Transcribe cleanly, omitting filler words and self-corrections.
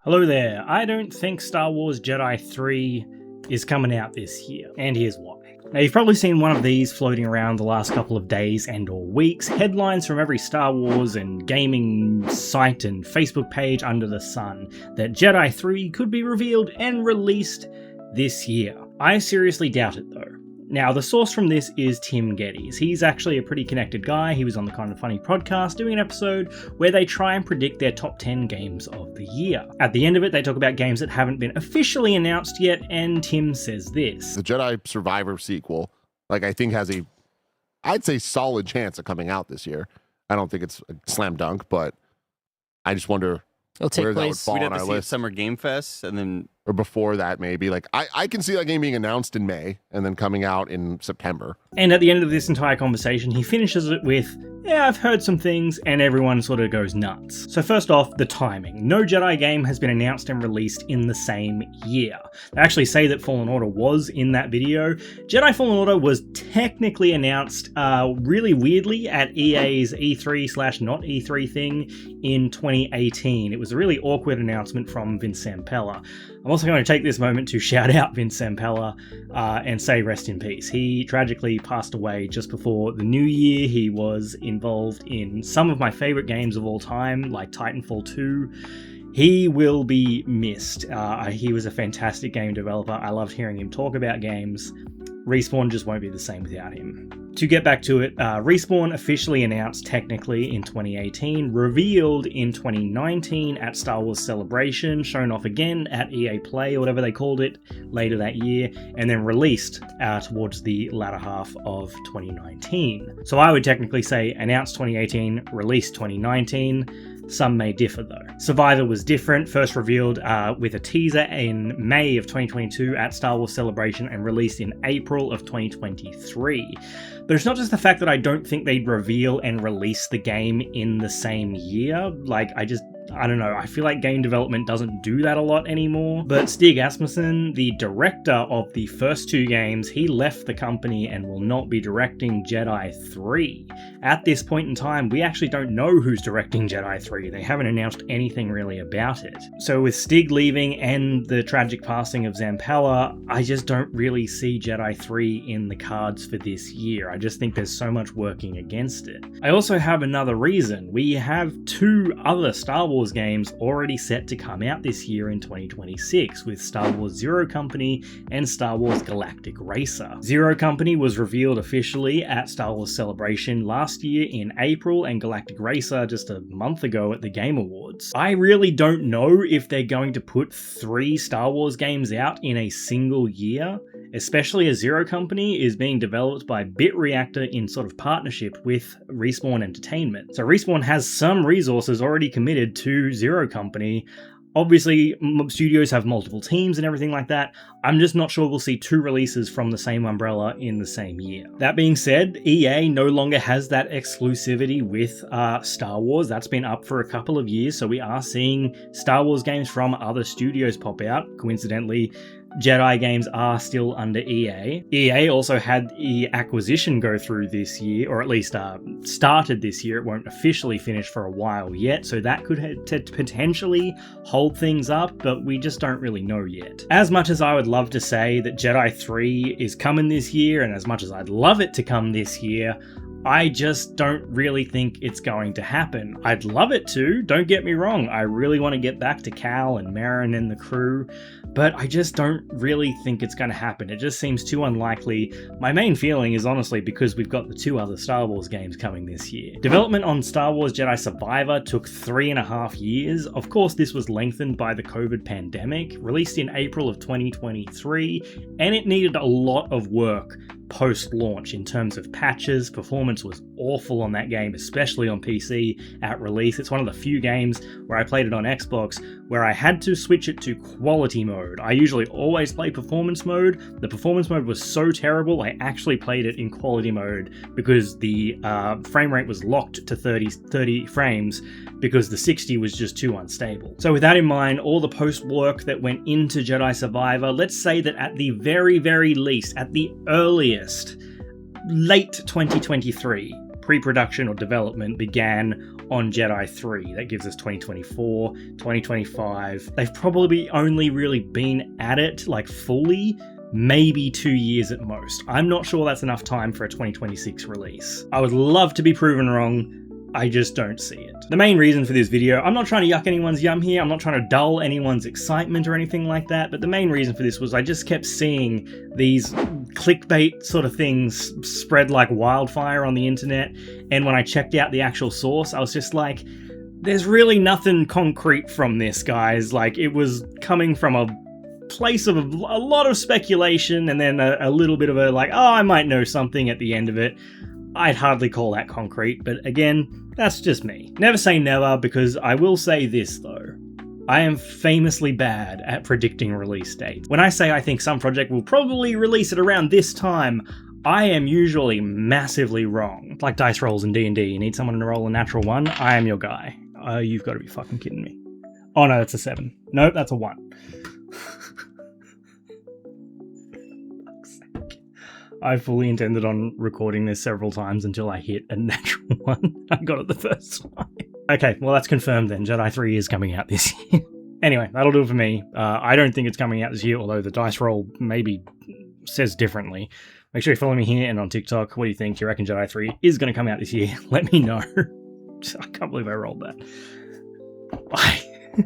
Hello there. I don't think Star Wars Jedi 3 is coming out this year, and here's why. Now, you've probably seen one of these floating around the last couple of days and or weeks, headlines from every Star Wars and gaming site and Facebook page under the sun that Jedi 3 could be revealed and released this year. I seriously doubt it though. Now, the source from this is Tim Geddes. He's actually a pretty connected guy. He was on the Kind of Funny podcast doing an episode where they try and predict their top 10 games of the year. At the end of it, they talk about games that haven't been officially announced yet, and Tim says this. The Jedi Survivor sequel, I think has I'd say solid chance of coming out this year. I don't think it's a slam dunk, but I just wonder where that would fall We'd on have our to see list. Summer Game Fest, and then Or before that, maybe. I can see that game being announced in May and then coming out in September. And at the end of this entire conversation, he finishes it with, yeah, I've heard some things, and everyone sort of goes nuts. So first off, the timing. No Jedi game has been announced and released in the same year. They actually say that Fallen Order was in that video. Jedi Fallen Order was technically announced really weirdly at EA's E3/not E3 thing in 2018. It was a really awkward announcement from Vince Zampella. I'm also going to take this moment to shout out Vince Zampella and say rest in peace. He tragically passed away just before the new year. He was involved in some of my favorite games of all time, like Titanfall 2. He will be missed. He was a fantastic game developer. I loved hearing him talk about games. Respawn just won't be the same without him. To get back to it, Respawn officially announced technically in 2018, revealed in 2019 at Star Wars Celebration, shown off again at EA Play or whatever they called it later that year, and then released towards the latter half of 2019. So I would technically say announced 2018, released 2019. Some may differ though. Survivor was different, first revealed with a teaser in May of 2022 at Star Wars Celebration and released in April of 2023. But it's not just the fact that I don't think they'd reveal and release the game in the same year. I don't know, I feel like game development doesn't do that a lot anymore. But Stig Asmussen, the director of the first two games, he left the company and will not be directing Jedi 3. At this point in time, we actually don't know who's directing Jedi 3. They haven't announced anything really about it. So with Stig leaving and the tragic passing of Zampella, I just don't really see Jedi 3 in the cards for this year. I just think there's so much working against it. I also have another reason. We have two other Star Wars games already set to come out this year in 2026 with Star Wars Zero Company and Star Wars Galactic Racer. Zero Company was revealed officially at Star Wars Celebration last year in April and Galactic Racer just a month ago at the Game Awards. I really don't know if they're going to put 3 Star Wars games out in a single year, especially as Zero Company is being developed by Bit Reactor in sort of partnership with Respawn Entertainment. So Respawn has some resources already committed to Zero Company. Obviously, studios have multiple teams and everything like that. I'm just not sure we'll see 2 releases from the same umbrella in the same year. That being said, EA no longer has that exclusivity with Star Wars. That's been up for a couple of years, so we are seeing Star Wars games from other studios pop out. Coincidentally, Jedi games are still under EA. EA also had the acquisition go through this year, or at least started this year. It won't officially finish for a while yet, so that could potentially hold things up, but we just don't really know yet. As much as I would love to say that Jedi 3 is coming this year, and as much as I'd love it to come this year, I just don't really think it's going to happen. I'd love it to, don't get me wrong. I really want to get back to Cal and Marin and the crew, but I just don't really think it's going to happen. It just seems too unlikely. My main feeling is honestly because we've got the 2 other Star Wars games coming this year. Development on Star Wars Jedi Survivor took 3.5 years. Of course, this was lengthened by the COVID pandemic, released in April of 2023, and it needed a lot of work post-launch in terms of patches. Performance was awful on that game, especially on PC at release. It's one of the few games where I played it on Xbox where I had to switch it to quality mode. I usually always play performance mode. The performance mode was so terrible, I actually played it in quality mode because the frame rate was locked to 30 frames because the 60 was just too unstable. So with that in mind, all the post work that went into Jedi Survivor, let's say that at the very, very least, at the earliest, late 2023, pre-production or development began on Jedi 3. That gives us 2024, 2025. They've probably only really been at it, like, fully, maybe 2 years at most. I'm not sure that's enough time for a 2026 release. I would love to be proven wrong. I just don't see it. The main reason for this video, I'm not trying to yuck anyone's yum here, I'm not trying to dull anyone's excitement or anything like that, but the main reason for this was I just kept seeing these clickbait sort of things spread like wildfire on the internet, and when I checked out the actual source, I was just like, there's really nothing concrete from this, guys. Like, it was coming from a place of a lot of speculation and then a little bit of a like, oh, I might know something at the end of it. I'd hardly call that concrete, but again, that's just me. Never say never, because I will say this though. I am famously bad at predicting release dates. When I say I think some project will probably release it around this time, I am usually massively wrong. It's like dice rolls in D&D. You need someone to roll a natural 1? I am your guy. You've got to be fucking kidding me. Oh no, that's a 7. Nope, that's a 1. I fully intended on recording this several times until I hit a natural 1. I got it the first time. Okay, well that's confirmed then. Jedi 3 is coming out this year. Anyway, that'll do it for me. I don't think it's coming out this year, although the dice roll maybe says differently. Make sure you follow me here and on TikTok. What do you think? Do you reckon Jedi 3 is going to come out this year? Let me know. I can't believe I rolled that. Bye.